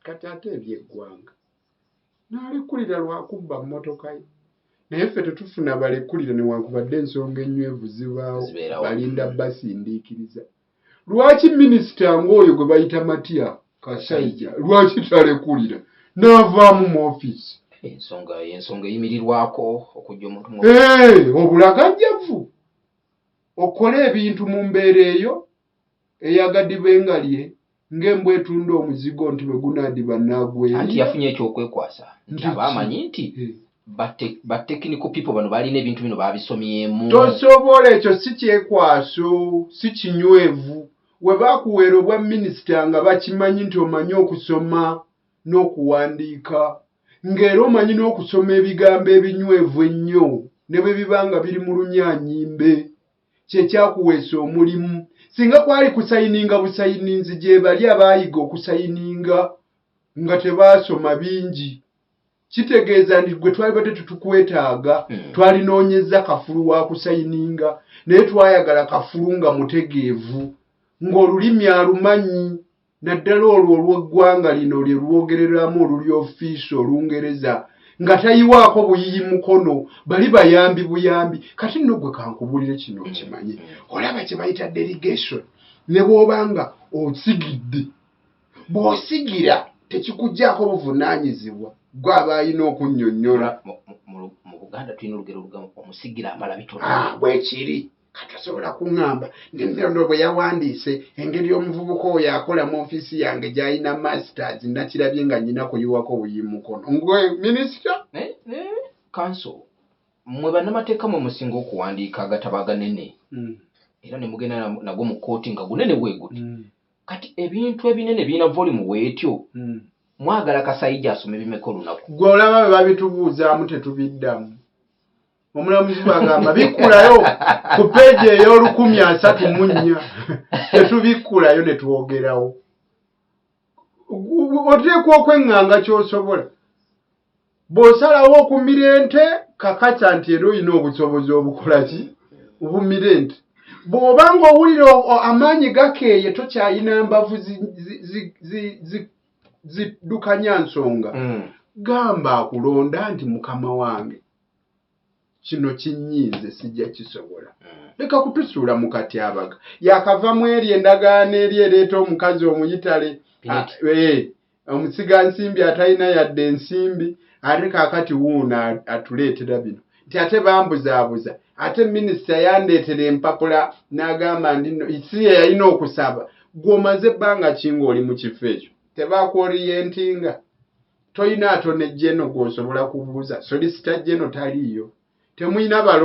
kati ate eby'eggwanga n'alekulira lwakubba mmotoka ye naye ffe tetufuna balekulira newankubadde ensonga ennywevu zibaawo balinda basindiikiriza. Lwaki minisita ng'oyo gwe bayita Matya Kasaija lwaki talekulira n'avaamu mu ofiisi? Ensonga eyimirirwako okujja omuntu obulagajjavu okole ebintu mu mbeera eyo eyagadibenga lye ng'embwa etunda omuzigo nti bwe gunaadiba nnaagweri. Anti yafunye ekyokwekwasa nti aba amanyi nti ba technical people bano balina ebintu bino babisomyemu. Tosobola, ekyo si kyekwaso, si kinywevu. We baakuweera obwa minisita nga bakimanyi nti omanyi okusoma n'okuwandiika, ng'era omanyi n'okusoma ebigambo ebinywevu ennyo ne bwe biba nga biri mu lunyaanyimbe, kyekyakuweesa omulimu. Singa kwali kusayininga busayininzi gye bali abaayiga okusayininga nga tebaasoma bingi, kitegeeza nti gwe twalibadde tetukwetaaga, twalinoonyeza kafulu wa kusayininga, naye twayagala kafulu nga mutegeevu, ng'olulimi alumanyi, naddala olwo olw'eggwanga lino lye lwogereramu oluli ofiisi Olungereza, nga tayiwaako buyiyi mukono, bali bayambi buyambi. Kati nno gwe kankubulire kino okimanye, olaba kye bayita delegation, ne bw'obanga osigidde, bw'osigira tekikuggyako buvunaanyizibwa, gwe aba alina okunnyonnyola. Mu Buganda tulina olugero lugamu, omusigira amala bitono. Bwe kiri. Kati osobola kuŋŋamba nno bwe yawandiise engeri omuvubuka oyo akola mu ofiisi yange gy'alina masters nakirabye nga nnyina kuyiwako buyiyi mukono. Ngwe minisita? Kanso, mmwe bannamateeka mwe musinga okuwandiika agatabo aganene. Era ne mugenda nagwo mu kkooti nga gunene bwe guti. Kati ebintu ebinene birina volume bw'etyo. Mwagala Kasaija asome bimeka olunaku. Gwe olaba bwe babitubuuzaamu tetubiddamu. Omulamuzi bw'agamba bikkulayo ku peegi ey' 134 tetubikkulayo ne twogerawo. Oteekwa okweŋŋanga ky'osobola. Bw'osalawo okumira ente kakasa nti era olina obusobozi obukola ki? Obumira ente. Bw'oba ng'owulira amaanyi gakeeye tokyayina mbavu ziddukanya nsonga, gamba akulonda nti mukama wange kino kinnyiize sijja kisobola. Leka kutusuula mukatyabaga. Yakavamu eri endagaano eri ereeta omukazi omuyitale. Omusigansimbi atalina yadde ensimbi, ate kaakati wuuno atuleetera bino. Nti ate bambuzaabuza. Ate minisita yandeetera empapula n'agamba ndi si ye yalina okusaba. Gw'omaze ebbanga ki ng'oli mu kifo ekyo? Tebaakuoriyentinga. Toyina atone jeno gw'osobola kubuuza. Solisita jeno taliiyo. Temuyina